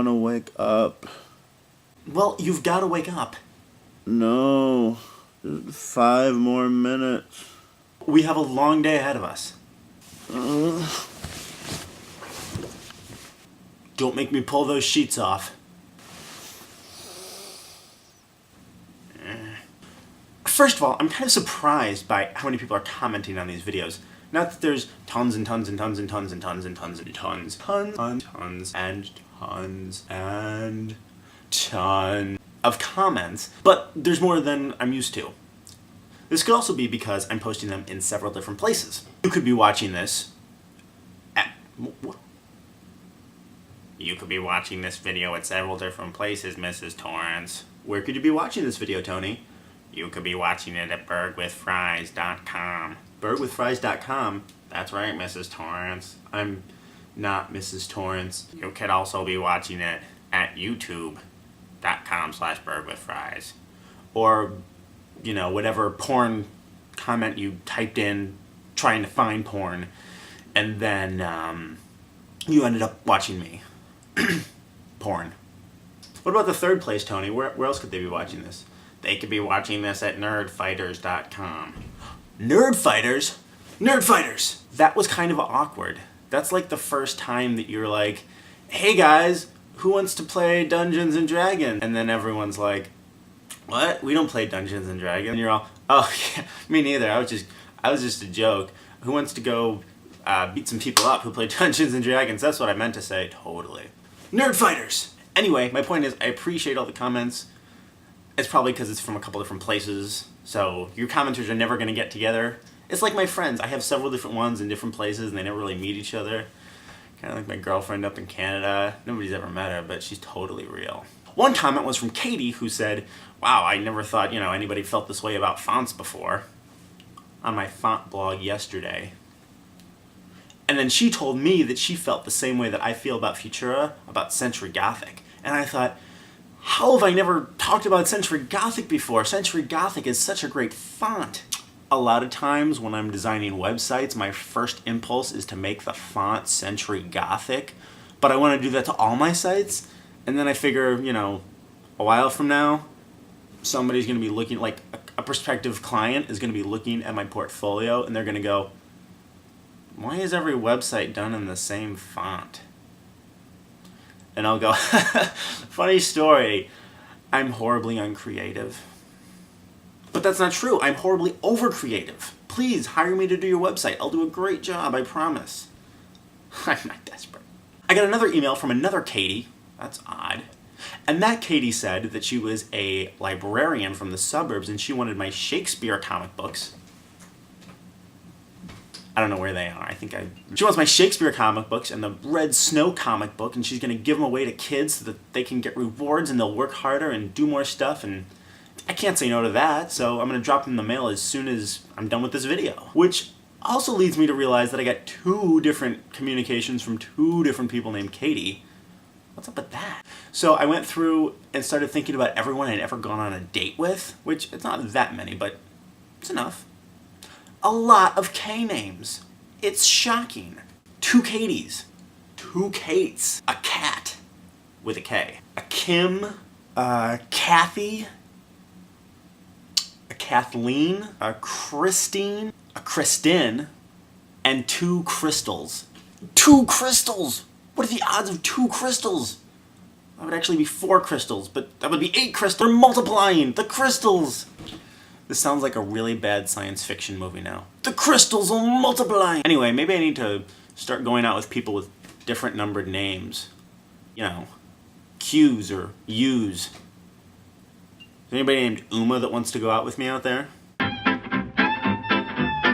want to wake up. Well, you've got to wake up. No. 5 more minutes. We have a long day ahead of us. Don't make me pull those sheets off. First of all, I'm kind of surprised by how many people are commenting on these videos. Not that there's tons and tons and tons and tons and tons and tons and tons, tons and tons and tons and tons of comments, but there's more than I'm used to. This could also be because I'm posting them in several different places. You could be watching this at... What? You could be watching this video at several different places, Mrs. Torrance. Where could you be watching this video, Tony? You could be watching it at burgwithfries.com. Burgwithfries.com? That's right, Mrs. Torrance. I'm not Mrs. Torrance. You could also be watching it at youtube.com/burgwithfries. Or, you know, whatever porn comment you typed in trying to find porn, and then you ended up watching me. Porn. What about the third place, Tony? Where else could they be watching this? They could be watching this at nerdfighters.com. Nerdfighters? Nerdfighters! That was kind of awkward. That's like the first time that you're like, hey guys, who wants to play Dungeons and Dragons? And then everyone's like, what? We don't play Dungeons and Dragons. And you're all, oh yeah, me neither. I was just a joke. Who wants to go beat some people up who play Dungeons and Dragons? That's what I meant to say. Totally. Nerdfighters! Anyway, my point is, I appreciate all the comments. It's probably because it's from a couple different places, so your commenters are never going to get together. It's like my friends. I have several different ones in different places, and they never really meet each other. Kind of like my girlfriend up in Canada. Nobody's ever met her, but she's totally real. One comment was from Katie, who said, wow, I never thought, anybody felt this way about fonts before. On my font blog yesterday. And then she told me that she felt the same way that I feel about Futura, about Century Gothic. And I thought, how have I never talked about Century Gothic before? Century Gothic is such a great font. A lot of times when I'm designing websites, my first impulse is to make the font Century Gothic. But I want to do that to all my sites. And then I figure, a while from now, somebody's going to be looking, like a prospective client is going to be looking at my portfolio and they're going to go, why is every website done in the same font? And I'll go, funny story, I'm horribly uncreative. But that's not true. I'm horribly over-creative. Please hire me to do your website. I'll do a great job, I promise. I'm not desperate. I got another email from another Katie. That's odd. And that Katie said that she was a librarian from the suburbs and she wanted my Shakespeare comic books. I don't know where they are. She wants my Shakespeare comic books and the Red Snow comic book, and she's going to give them away to kids so that they can get rewards and they'll work harder and do more stuff, and I can't say no to that, so I'm going to drop them in the mail as soon as I'm done with this video. Which also leads me to realize that I got 2 different communications from 2 different people named Katie. What's up with that? So I went through and started thinking about everyone I'd ever gone on a date with, which it's not that many, but it's enough. A lot of K names. It's shocking. 2 Katies. 2 Kates. A cat with a K. A Kim. A Kathy. A Kathleen. A Christine. A Kristen. And 2 Crystals. 2 Crystals! What are the odds of 2 crystals? That would actually be 4 crystals, but that would be 8 crystals. They're multiplying! The crystals! This sounds like a really bad science fiction movie now. The crystals are multiplying! Anyway, maybe I need to start going out with people with different numbered names. Q's or U's. Is anybody named Uma that wants to go out with me out there?